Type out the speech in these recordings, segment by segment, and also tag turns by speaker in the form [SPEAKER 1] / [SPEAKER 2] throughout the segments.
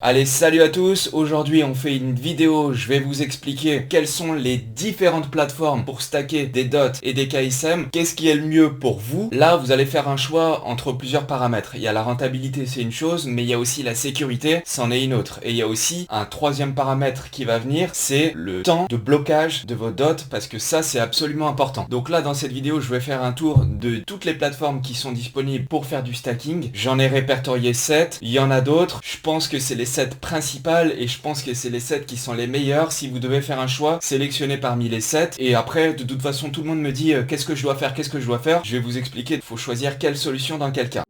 [SPEAKER 1] Allez, salut à tous, aujourd'hui on fait une vidéo, je vais vous expliquer quelles sont les différentes plateformes pour stacker des DOT et des KSM, qu'est-ce qui est le mieux pour vous. Là, vous allez faire un choix entre plusieurs paramètres. Il y a la rentabilité, c'est une chose, mais il y a aussi la sécurité, c'en est une autre. Et il y a aussi un troisième paramètre qui va venir, c'est le temps de blocage de vos DOT, parce que ça c'est absolument important. Donc là, dans cette vidéo, je vais faire un tour de toutes les plateformes qui sont disponibles pour faire du stacking. J'en ai répertorié 7, il y en a d'autres, je pense que c'est les 7 principales et je pense que c'est les 7 qui sont les meilleurs. Si vous devez faire un choix, sélectionnez parmi les 7 et après de toute façon tout le monde me dit qu'est-ce que je dois faire, je vais vous expliquer, il faut choisir quelle solution dans quel cas.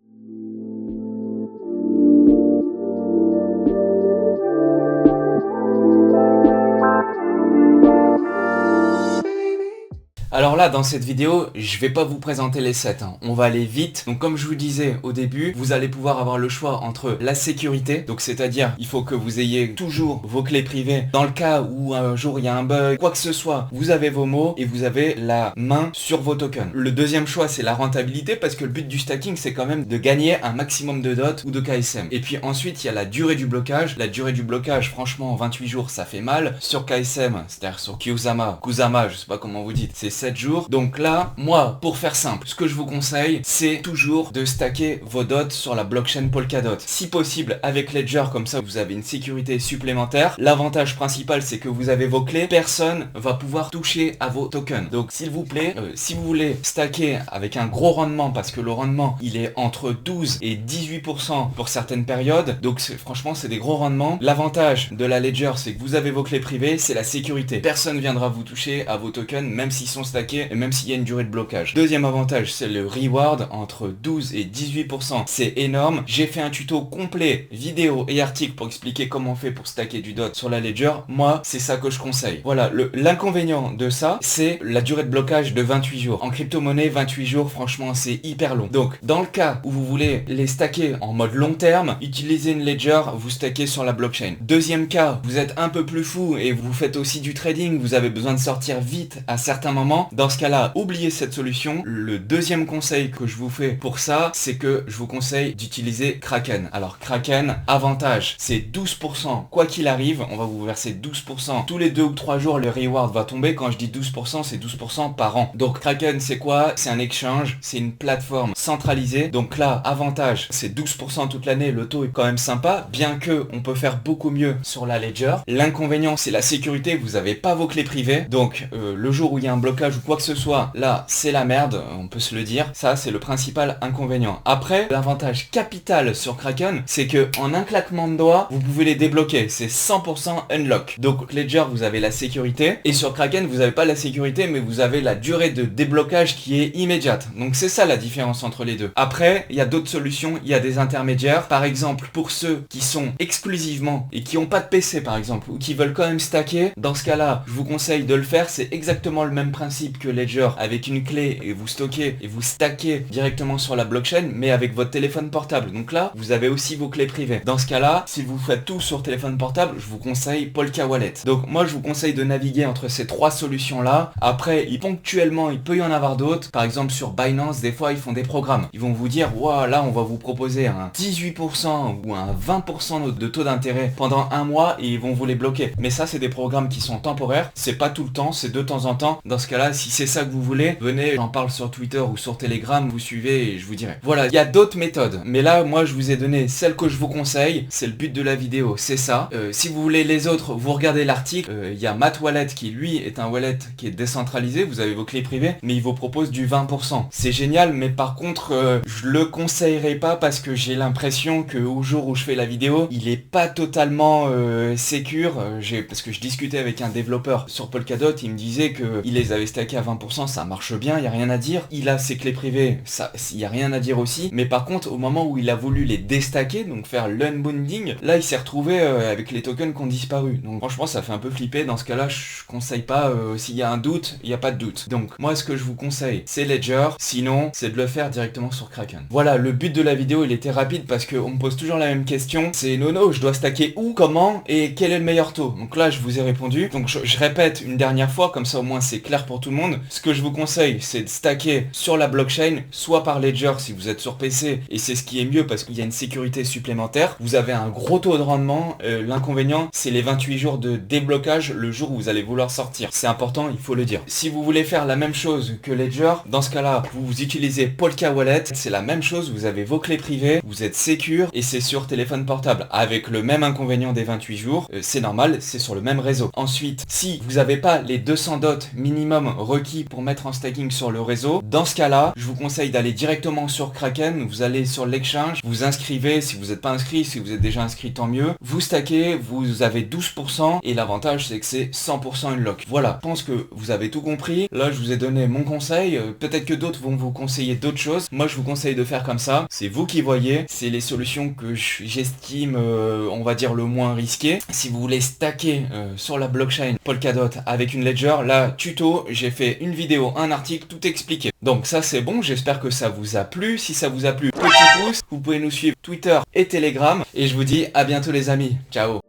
[SPEAKER 1] Alors là, dans cette vidéo, je vais pas vous présenter les 7, on va aller vite. Donc comme je vous disais au début, vous allez pouvoir avoir le choix entre la sécurité, donc c'est-à-dire il faut que vous ayez toujours vos clés privées. Dans le cas où un jour il y a un bug, quoi que ce soit, vous avez vos mots et vous avez la main sur vos tokens. Le deuxième choix, c'est la rentabilité, parce que le but du stacking, c'est quand même de gagner un maximum de DOT ou de KSM. Et puis ensuite, il y a la durée du blocage. La durée du blocage, franchement, 28 jours, ça fait mal. Sur KSM, c'est-à-dire sur Kusama, je sais pas comment vous dites, c'est 7 jours. Donc là, moi, pour faire simple, ce que je vous conseille, c'est toujours de stacker vos DOT sur la blockchain Polkadot. Si possible, avec Ledger, comme ça, vous avez une sécurité supplémentaire. L'avantage principal, c'est que vous avez vos clés. Personne va pouvoir toucher à vos tokens. Donc, s'il vous plaît, si vous voulez stacker avec un gros rendement, parce que le rendement, il est entre 12 et 18% pour certaines périodes. Donc, franchement, c'est des gros rendements. L'avantage de la Ledger, c'est que vous avez vos clés privées, c'est la sécurité. Personne viendra vous toucher à vos tokens, même s'ils sont stackés et même s'il y a une durée de blocage. Deuxième avantage, c'est le reward entre 12 et 18%. C'est énorme. J'ai fait un tuto complet, vidéo et article pour expliquer comment on fait pour stacker du DOT sur la Ledger. Moi, c'est ça que je conseille. Voilà, l'inconvénient de ça, c'est la durée de blocage de 28 jours. En crypto-monnaie, 28 jours, franchement, c'est hyper long. Donc, dans le cas où vous voulez les stacker en mode long terme, utilisez une Ledger, vous stackez sur la blockchain. Deuxième cas, vous êtes un peu plus fou et vous faites aussi du trading, vous avez besoin de sortir vite à certains moments. Dans ce cas-là, oubliez cette solution. Le deuxième conseil que je vous fais pour ça, c'est que je vous conseille d'utiliser Kraken. Alors Kraken, avantage, c'est 12%. Quoi qu'il arrive, on va vous verser 12%. Tous les 2 ou 3 jours, le reward va tomber. Quand je dis 12%, c'est 12% par an. Donc Kraken, c'est quoi? C'est un exchange, c'est une plateforme centralisée. Donc là, avantage, c'est 12% toute l'année. Le taux est quand même sympa, bien que on peut faire beaucoup mieux sur la Ledger. L'inconvénient, c'est la sécurité. Vous n'avez pas vos clés privées. Donc le jour où il y a un blocage ou quoi que ce soit, là, c'est la merde, on peut se le dire. Ça, c'est le principal inconvénient. Après, l'avantage capital sur Kraken, c'est que en un claquement de doigts, vous pouvez les débloquer. C'est 100% unlock. Donc, Ledger, vous avez la sécurité. Et sur Kraken, vous n'avez pas la sécurité, mais vous avez la durée de déblocage qui est immédiate. Donc, c'est ça la différence entre les deux. Après, il y a d'autres solutions. Il y a des intermédiaires. Par exemple, pour ceux qui sont exclusivement et qui n'ont pas de PC, par exemple, ou qui veulent quand même stacker, dans ce cas-là, je vous conseille de le faire. C'est exactement le même principe que Ledger, avec une clé, et vous stockez et vous stackez directement sur la blockchain, mais avec votre téléphone portable. Donc là, vous avez aussi vos clés privées. Dans ce cas-là, si vous faites tout sur téléphone portable, je vous conseille Polka Wallet. Donc moi, je vous conseille de naviguer entre ces trois solutions-là. Après, ponctuellement, il peut y en avoir d'autres. Par exemple, sur Binance, des fois, ils font des programmes. Ils vont vous dire, waouh, là, on va vous proposer un 18% ou un 20% de taux d'intérêt pendant un mois et ils vont vous les bloquer. Mais ça, c'est des programmes qui sont temporaires. C'est pas tout le temps, c'est de temps en temps. Dans ce cas-là, si c'est ça que vous voulez, venez, j'en parle sur Twitter ou sur Telegram, vous suivez et je vous dirai. Voilà, il y a d'autres méthodes, mais là, moi, je vous ai donné celle que je vous conseille. C'est le but de la vidéo, c'est ça. Si vous voulez les autres, vous regardez l'article. Il y a Matt Wallet qui, lui, est un wallet qui est décentralisé. Vous avez vos clés privées, mais il vous propose du 20%. C'est génial, mais par contre, je le conseillerais pas parce que j'ai l'impression que au jour où je fais la vidéo, il est pas totalement sécure. Parce que je discutais avec un développeur sur Polkadot, il me disait que il les avait stackés à 20%, ça marche bien, il y a rien à dire. Il a ses clés privées, ça, il y a rien à dire aussi. Mais par contre, au moment où il a voulu les déstacker, donc faire l'unbounding, là, il s'est retrouvé avec les tokens qui ont disparu. Donc franchement, ça fait un peu flipper. Dans ce cas-là, je conseille pas. S'il y a un doute, il n'y a pas de doute. Donc moi, ce que je vous conseille, c'est Ledger. Sinon, c'est de le faire directement sur Kraken. Voilà, le but de la vidéo, il était rapide parce qu'on me pose toujours la même question. C'est Nono, je dois stacker où, comment et quel est le meilleur taux? Donc là, je vous ai répondu. Donc je répète une dernière fois, comme ça au moins c'est clair pour tout tout le monde. Ce que je vous conseille, c'est de stacker sur la blockchain, soit par Ledger si vous êtes sur PC, et c'est ce qui est mieux parce qu'il y a une sécurité supplémentaire. Vous avez un gros taux de rendement. L'inconvénient, c'est les 28 jours de déblocage le jour où vous allez vouloir sortir. C'est important, il faut le dire. Si vous voulez faire la même chose que Ledger, dans ce cas-là, vous utilisez Polka Wallet. C'est la même chose, vous avez vos clés privées, vous êtes secure et c'est sur téléphone portable. Avec le même inconvénient des 28 jours, c'est normal, c'est sur le même réseau. Ensuite, si vous n'avez pas les 200 dots minimum requis pour mettre en staking sur le réseau, dans ce cas-là, je vous conseille d'aller directement sur Kraken. Vous allez sur l'exchange, vous inscrivez. Si vous n'êtes pas inscrit, si vous êtes déjà inscrit, tant mieux. Vous stackez, vous avez 12% et l'avantage c'est que c'est 100% unlock. Voilà, je pense que vous avez tout compris. Là, je vous ai donné mon conseil. Peut-être que d'autres vont vous conseiller d'autres choses. Moi, je vous conseille de faire comme ça. C'est vous qui voyez. C'est les solutions que j'estime, on va dire, le moins risquées. Si vous voulez stacker sur la blockchain Polkadot avec une Ledger, là, tuto, j'ai fait une vidéo, un article, tout expliqué. Donc ça, c'est bon. J'espère que ça vous a plu. Si ça vous a plu, petit pouce. Vous pouvez nous suivre Twitter et Telegram. Et je vous dis à bientôt les amis. Ciao.